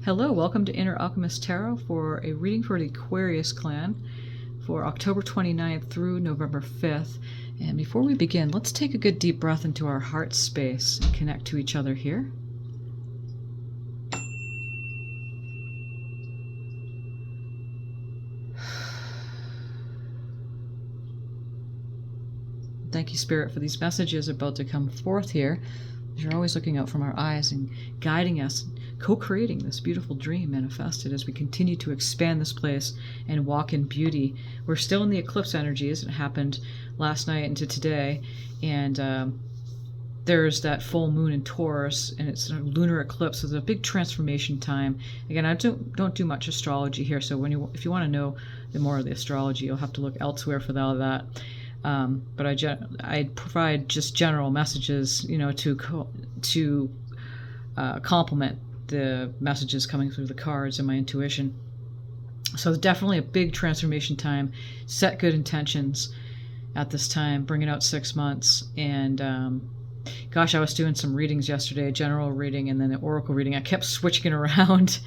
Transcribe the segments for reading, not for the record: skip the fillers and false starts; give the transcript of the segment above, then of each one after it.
Hello, welcome to Inner Alchemist Tarot for a reading for the Aquarius clan for October 29th through November 5th. And before we begin, let's take a good deep breath into our heart space and connect to each other here. Thank you, Spirit, for these messages about to come forth here. You're always looking out from our eyes and guiding us, co-creating this beautiful dream manifested as we continue to expand this place and walk in beauty. We're still in the eclipse energy as it happened last night into today, and there's that full moon in Taurus, and it's a lunar eclipse, so it's a big transformation time. Again, I don't do much astrology here, so if you want to know more of the astrology, you'll have to look elsewhere for all of that. But I provide just general messages, to complement the messages coming through the cards and my intuition. So definitely a big transformation time. Set good intentions at this time. Bring it out 6 months. And gosh, I was doing some readings yesterday, a general reading and then an oracle reading. I kept switching it around,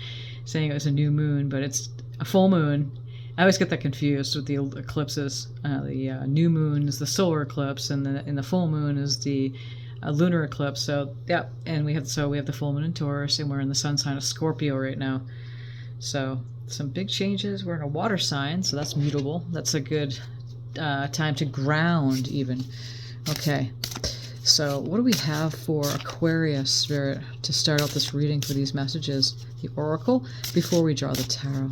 saying it was a new moon, but it's a full moon. I always get that confused with the eclipses. The new moon is the solar eclipse, and the full moon is the lunar eclipse. So yeah, and we have the full moon in Taurus, and we're in the sun sign of Scorpio right now. So some big changes. We're in a water sign, so that's mutable. That's a good time to ground even. Okay, so what do we have for Aquarius, Spirit, to start out this reading for these messages? The oracle before we draw the tarot.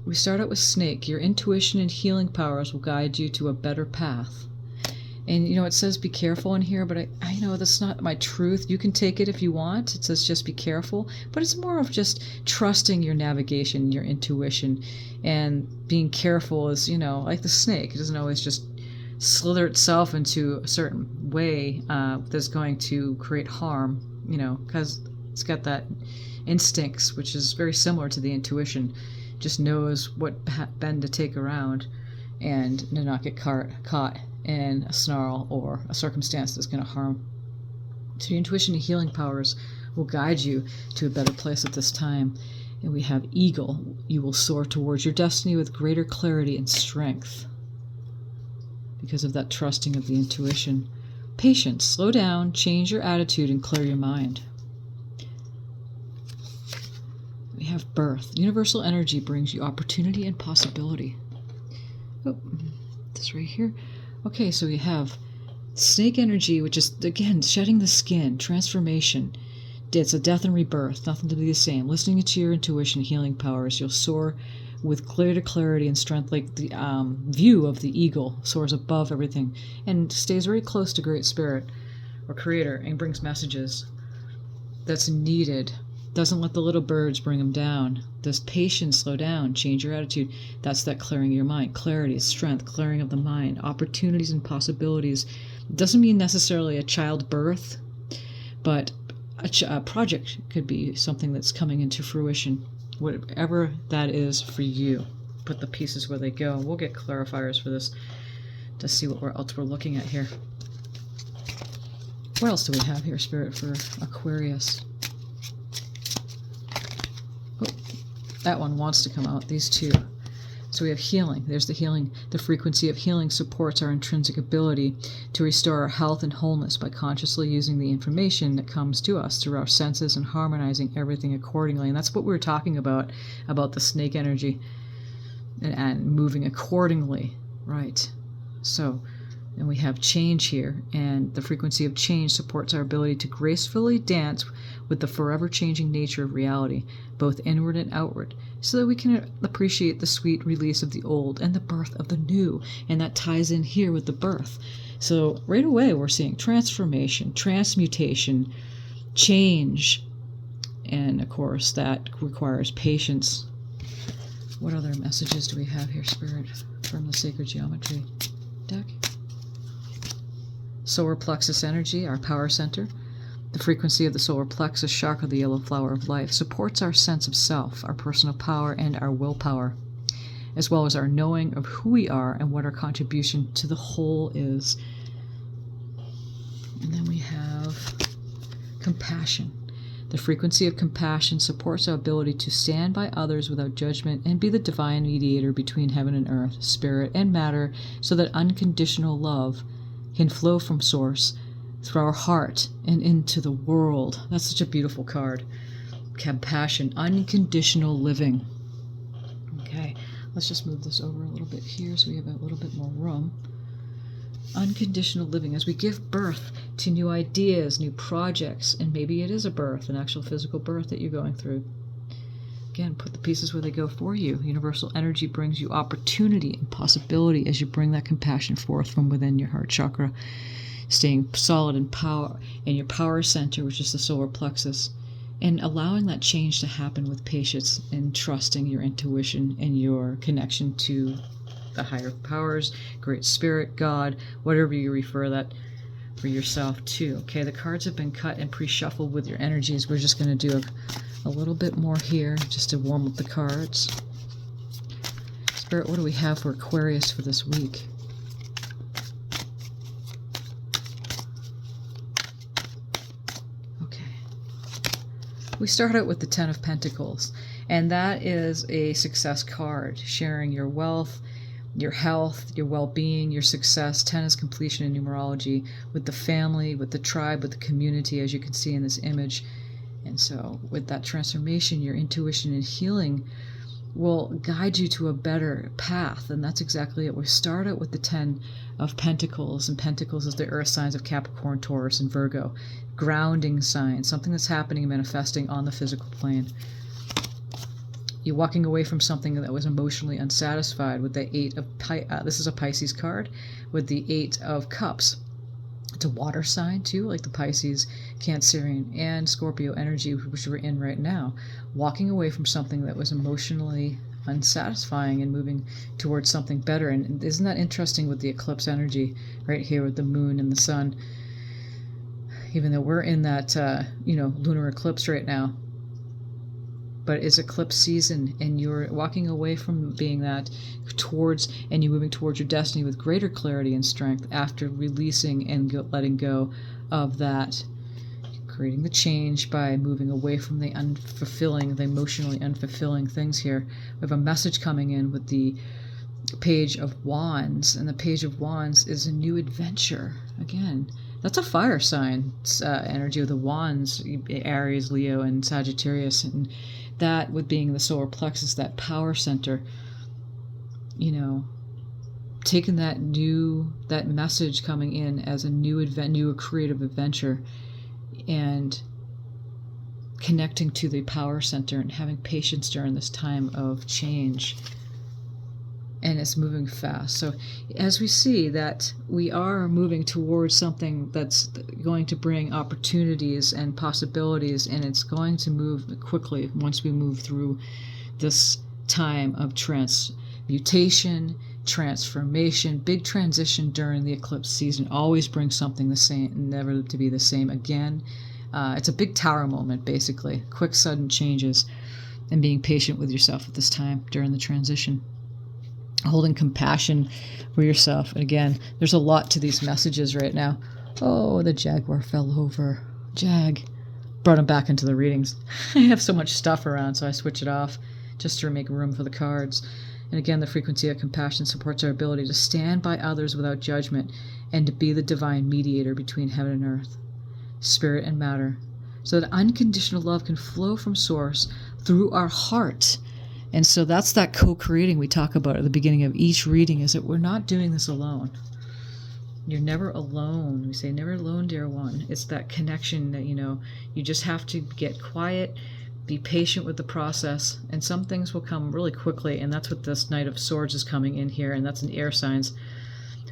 We start out with Snake. Your intuition and healing powers will guide you to a better path. And, it says be careful in here, but I know that's not my truth. You can take it if you want. It says just be careful. But it's more of just trusting your navigation, your intuition. And being careful is, like the snake. It doesn't always just slither itself into a certain way that's going to create harm, because it's got that instincts, which is very similar to the intuition. Just knows what bend to take around and to not get caught in a snarl or a circumstance that's going to harm. So your intuition and healing powers will guide you to a better place at this time. And we have Eagle. You will soar towards your destiny with greater clarity and strength because of that trusting of the intuition. Patience. Slow down, change your attitude, and clear your mind. We have Birth. Universal energy brings you opportunity and possibility. Oh, this right here. Okay, so we have Snake energy, which is, again, shedding the skin, transformation. It's a death and rebirth, nothing to be the same. Listening to your intuition, healing powers, you'll soar with greater clarity and strength, like the view of the eagle soars above everything and stays very close to Great Spirit or Creator and brings messages that's needed. Doesn't let the little birds bring them down. Does patience, slow down, change your attitude. That's that clearing your mind. Clarity, strength, clearing of the mind, opportunities and possibilities. It doesn't mean necessarily a childbirth, but a project could be something that's coming into fruition. Whatever that is for you. Put the pieces where they go. We'll get clarifiers for this to see what else we're looking at here. What else do we have here, Spirit, for Aquarius? That one wants to come out, these two. So we have healing. There's the healing. The frequency of healing supports our intrinsic ability to restore our health and wholeness by consciously using the information that comes to us through our senses and harmonizing everything accordingly. And that's what we were talking about the snake energy and moving accordingly, right? So, and we have change here, and the frequency of change supports our ability to gracefully dance with the forever changing nature of reality, both inward and outward, so that we can appreciate the sweet release of the old and the birth of the new. And that ties in here with the birth. So right away we're seeing transformation, transmutation, change, and of course that requires patience. What other messages do we have here, Spirit, from the Sacred Geometry deck? Solar plexus energy, our power center. The frequency of the solar plexus chakra, the yellow flower of life, supports our sense of self, our personal power, and our willpower, as well as our knowing of who we are and what our contribution to the whole is. And then we have compassion. The frequency of compassion supports our ability to stand by others without judgment and be the divine mediator between heaven and earth, spirit and matter, so that unconditional love can flow from source through our heart and into the world. That's such a beautiful card. Compassion, unconditional living. Okay, let's just move this over a little bit here so we have a little bit more room. Unconditional living, as we give birth to new ideas, new projects, and maybe it is a birth, an actual physical birth that you're going through. Again, put the pieces where they go for you. Universal energy brings you opportunity and possibility as you bring that compassion forth from within your heart chakra, staying solid in power in your power center, which is the solar plexus, and allowing that change to happen with patience and trusting your intuition and your connection to the higher powers, great spirit, God, whatever you refer that for yourself to. Okay, the cards have been cut and pre-shuffled with your energies. We're just going to do a little bit more here just to warm up the cards. Spirit, what do we have for Aquarius for this week? Okay. We start out with the Ten of Pentacles, and that is a success card, sharing your wealth, your health, your well-being, your success. 10 is completion in numerology, with the family, with the tribe, with the community, as you can see in this image. And so with that transformation, your intuition and healing will guide you to a better path. And that's exactly it. We start out with the 10 of Pentacles, and Pentacles is the earth signs of Capricorn, Taurus, and Virgo. Grounding signs, something that's happening and manifesting on the physical plane. You're walking away from something that was emotionally unsatisfied with the 8 of this is a Pisces card with the 8 of Cups. It's a water sign too, like the Pisces, Cancerian, and Scorpio energy, which we're in right now. Walking away from something that was emotionally unsatisfying and moving towards something better. And isn't that interesting with the eclipse energy right here with the moon and the sun? Even though we're in that lunar eclipse right now, but it's eclipse season, and you're walking away from being that towards, and you're moving towards your destiny with greater clarity and strength after releasing and letting go of that, creating the change by moving away from the unfulfilling, the emotionally unfulfilling things here. We have a message coming in with the Page of Wands, and the Page of Wands is a new adventure. Again, that's a fire sign energy with the Wands, Aries, Leo, and Sagittarius, and that with being the solar plexus, that power center, taking that message coming in as a new creative adventure, and connecting to the power center and having patience during this time of change. And it's moving fast. So as we see that we are moving towards something that's going to bring opportunities and possibilities, and it's going to move quickly once we move through this time of transmutation, transformation, big transition during the eclipse season. Always brings something the same, never to be the same again. It's a big tower moment, basically. Quick, sudden changes, and being patient with yourself at this time during the transition. Holding compassion for yourself. And again, there's a lot to these messages right now. Oh, the jaguar fell over. Jag. Brought him back into the readings. I have so much stuff around, so I switch it off just to make room for the cards. And again, the frequency of compassion supports our ability to stand by others without judgment and to be the divine mediator between heaven and earth, spirit and matter, so that unconditional love can flow from source through our heart. And so that's that co-creating we talk about at the beginning of each reading, is that we're not doing this alone. You're never alone. We say never alone, dear one. It's that connection that, you just have to get quiet, be patient with the process, and some things will come really quickly, and that's what this Knight of Swords is coming in here, and that's in air signs.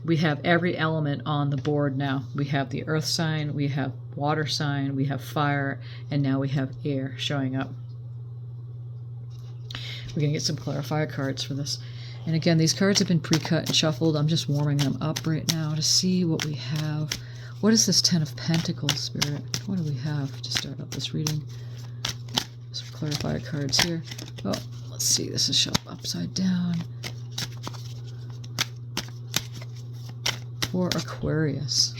We have every element on the board now. We have the earth sign, we have water sign, we have fire, and now we have air showing up. We're going to get some clarifier cards for this. And again, these cards have been pre-cut and shuffled. I'm just warming them up right now to see what we have. What is this Ten of Pentacles, Spirit? What do we have to start out this reading? Some clarifier cards here. Oh, let's see. This is shuffled upside down. For Aquarius.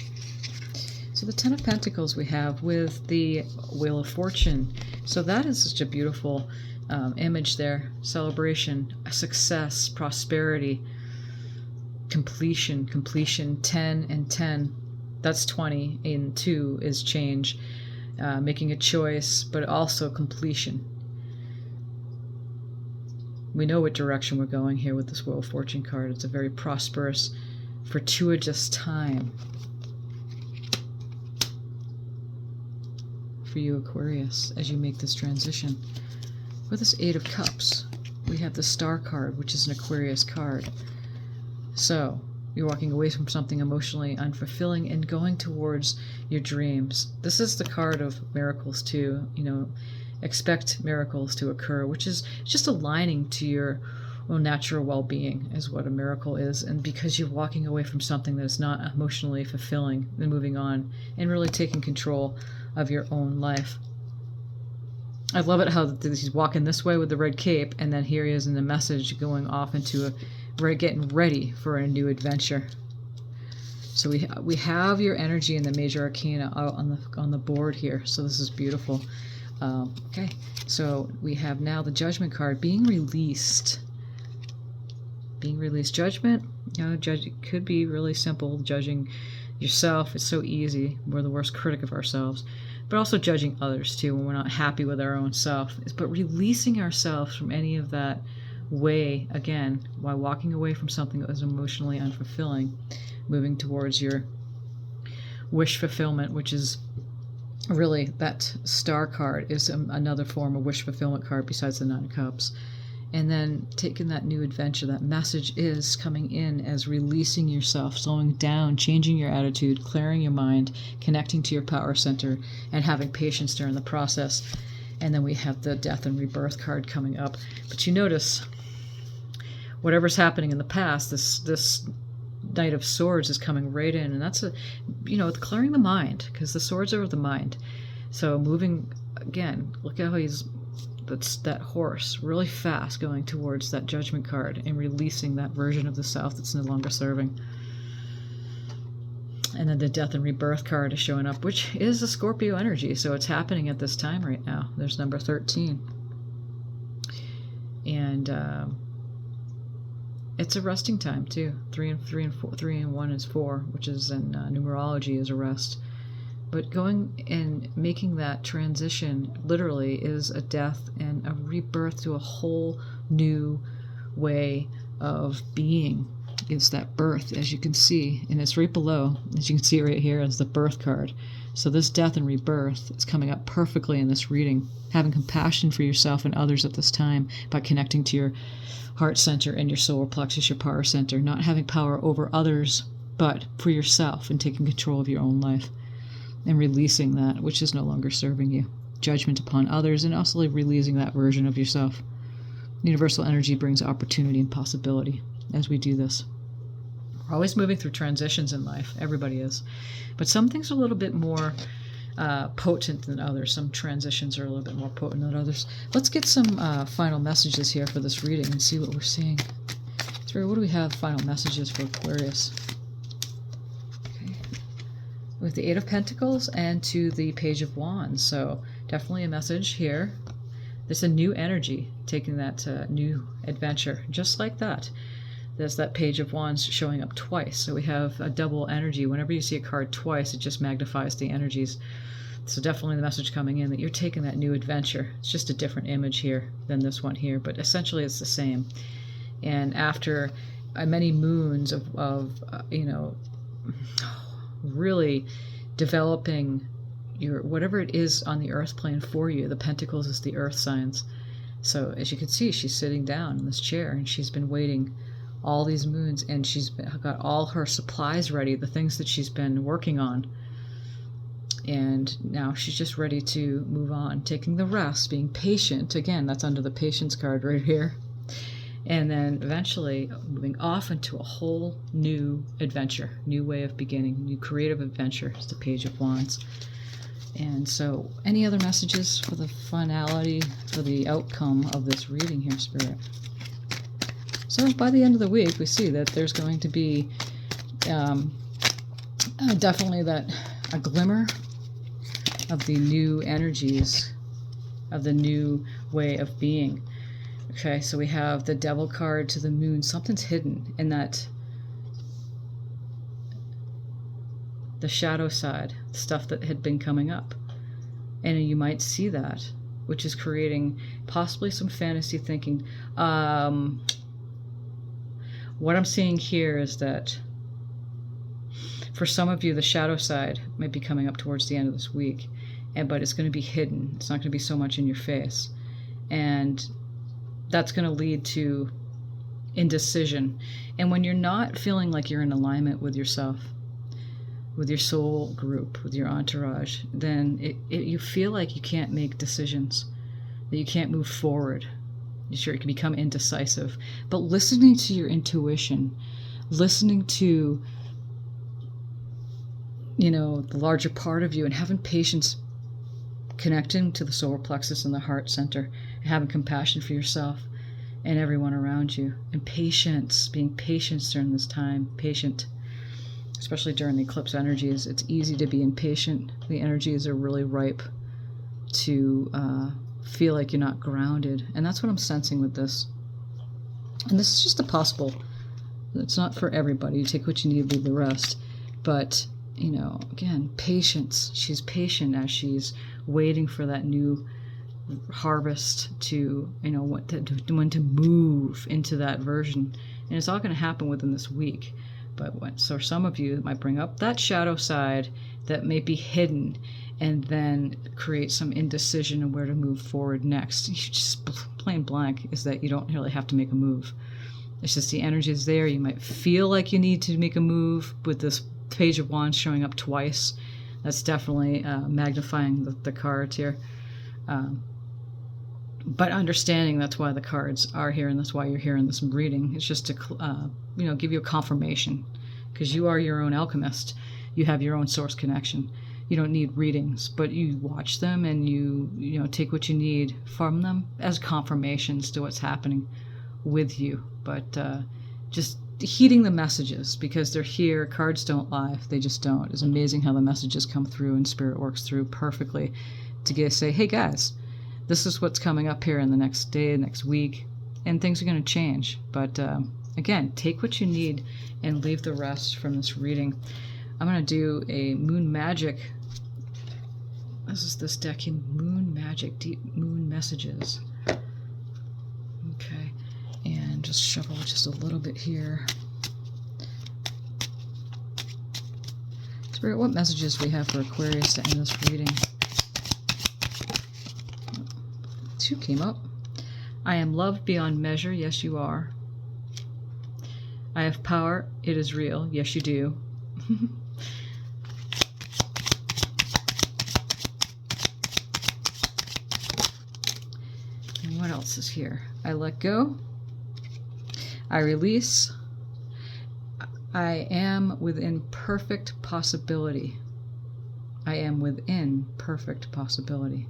So the Ten of Pentacles we have with the Wheel of Fortune. So that is such a beautiful image there. Celebration, success, prosperity, completion, 10 and 10. That's 20, and 2 is change, making a choice, but also completion. We know what direction we're going here with this Wheel of Fortune card. It's a very prosperous, fortuitous time for you, Aquarius, as you make this transition. With this Eight of Cups, we have the Star card, which is an Aquarius card. So, you're walking away from something emotionally unfulfilling and going towards your dreams. This is the card of miracles too. You know, expect miracles to occur, which is just aligning to your own natural well-being is what a miracle is. And because you're walking away from something that is not emotionally fulfilling and moving on and really taking control of your own life. I love it how he's walking this way with the red cape, and then here he is in the message going off into getting ready for a new adventure. So we have your energy in the major arcana out on the board here. So this is beautiful. Okay, so we have now the Judgment card being released. Being released. Judgment, you know, it could be really simple. Judging yourself is so easy. We're the worst critic of ourselves. But also judging others too when we're not happy with our own self. But releasing ourselves from any of that way, again, while walking away from something that was emotionally unfulfilling, moving towards your wish fulfillment, which is really that Star card is another form of wish fulfillment card besides the Nine of Cups. And then taking that new adventure, that message is coming in as releasing yourself, slowing down, changing your attitude, clearing your mind, connecting to your power center, and having patience during the process. And then we have the Death and Rebirth card coming up. But you notice, whatever's happening in the past, this Knight of Swords is coming right in. And that's clearing the mind, because the swords are the mind. So moving, again, look at how that's that horse really fast going towards that Judgment card and releasing that version of the self that's no longer serving. And then the Death and Rebirth card is showing up, which is a Scorpio energy, so it's happening at this time right now. There's number 13. And it's a resting time too. 3 and 1 is 4, which is in numerology is a rest. But going and making that transition literally is a death and a rebirth to a whole new way of being. It's that birth, as you can see, and it's right below, as you can see right here, as the birth card. So this death and rebirth is coming up perfectly in this reading. Having compassion for yourself and others at this time by connecting to your heart center and your solar plexus, your power center. Not having power over others, but for yourself and taking control of your own life. And releasing that which is no longer serving you. Judgment upon others, and also releasing that version of yourself. Universal energy brings opportunity and possibility as we do this. We're always moving through transitions in life. Everybody is. But some things are a little bit more potent than others. Some transitions are a little bit more potent than others. Let's get some final messages here for this reading and see what we're seeing. What do we have final messages for Aquarius? With the Eight of Pentacles and to the Page of Wands. So definitely a message here. There's a new energy taking that new adventure. Just like that. There's that Page of Wands showing up twice. So we have a double energy. Whenever you see a card twice, it just magnifies the energies. So definitely the message coming in that you're taking that new adventure. It's just a different image here than this one here. But essentially it's the same. And after many moons of really developing your whatever it is on the earth plane for you. The Pentacles is the earth signs. So as you can see, she's sitting down in this chair and she's been waiting all these moons, and she's got all her supplies ready, the things that she's been working on. And now she's just ready to move on, taking the rest, being patient. Again, that's under the patience card right here. And then eventually moving off into a whole new adventure, new way of beginning, new creative adventure. It's the Page of Wands. And so, any other messages for the finality, for the outcome of this reading here, Spirit? So by the end of the week, we see that there's going to be definitely that a glimmer of the new energies, of the new way of being. Okay, so we have the Devil card to the Moon. Something's hidden in that, the shadow side, stuff that had been coming up. And you might see that, which is creating possibly some fantasy thinking. What I'm seeing here is that for some of you, the shadow side might be coming up towards the end of this week, but it's going to be hidden. It's not going to be so much in your face. And that's going to lead to indecision. And when you're not feeling like you're in alignment with yourself, with your soul group, with your entourage, then you feel like you can't make decisions, that you can't move forward. Sure, it can become indecisive. But listening to your intuition, listening to, the larger part of you, and having patience, connecting to the solar plexus and the heart center, and having compassion for yourself and everyone around you, and patience, being patient during this time, patient, especially during the eclipse energies. It's easy to be impatient. The energies are really ripe to feel like you're not grounded, and that's what I'm sensing with this. And this is just a possible, it's not for everybody. You take what you need, leave the rest. But again, patience. She's patient as she's waiting for that new harvest to, when to move into that version. And it's all going to happen within this week. But so some of you, it might bring up that shadow side that may be hidden, and then create some indecision of where to move forward next. You just plain blank is that you don't really have to make a move. It's just the energy is there. You might feel like you need to make a move with this Page of Wands showing up twice. That's definitely magnifying the cards here. But understanding that's why the cards are here, and that's why you're here in this reading. It's just to give you a confirmation, because you are your own alchemist. You have your own source connection. You don't need readings, but you watch them and you take what you need from them as confirmations to what's happening with you. But just heeding the messages, because they're here. Cards don't lie. They just don't. It's amazing how the messages come through, and Spirit works through perfectly to say, hey guys, this is what's coming up here in the next day, next week, and things are going to change. But again, take what you need and leave the rest from this reading. I'm going to do a Moon Magic. This is this deck in Moon Magic, Deep Moon Messages. Okay, and just shuffle just a little bit here. Spirit, what messages do we have for Aquarius to end this reading? 2 came up. I am loved beyond measure. Yes, you are. I have power. It is real. Yes, you do. And what else is here? I let go. I release. I am within perfect possibility. I am within perfect possibility.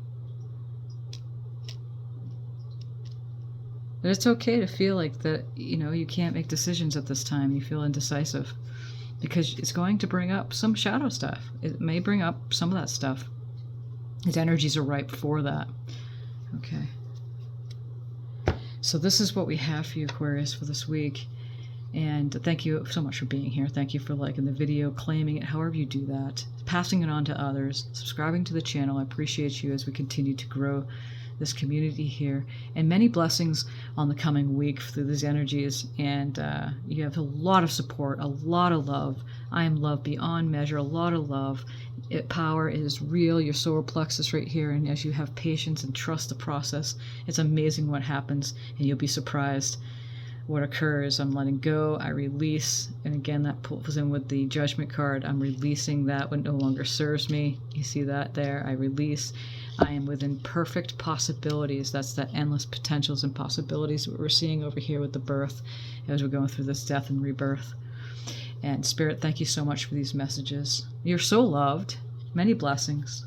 But it's okay to feel like that, you can't make decisions at this time. You feel indecisive, because it's going to bring up some shadow stuff. It may bring up some of that stuff. Its energies are ripe for that. Okay. So this is what we have for you, Aquarius, for this week. And thank you so much for being here. Thank you for liking the video, claiming it, however you do that, passing it on to others, subscribing to the channel. I appreciate you as we continue to grow this community here, and many blessings on the coming week through these energies. And you have a lot of support, a lot of love. I am loved beyond measure, a lot of love. Power is real, your solar plexus right here, and as you have patience and trust the process, it's amazing what happens, and you'll be surprised what occurs. I'm letting go, I release, and again that pulls in with the Judgment card. I'm releasing that what no longer serves me. You see that there? I release. I am within perfect possibilities. That's the endless potentials and possibilities that we're seeing over here with the birth as we're going through this death and rebirth. And Spirit, thank you so much for these messages. You're so loved. Many blessings.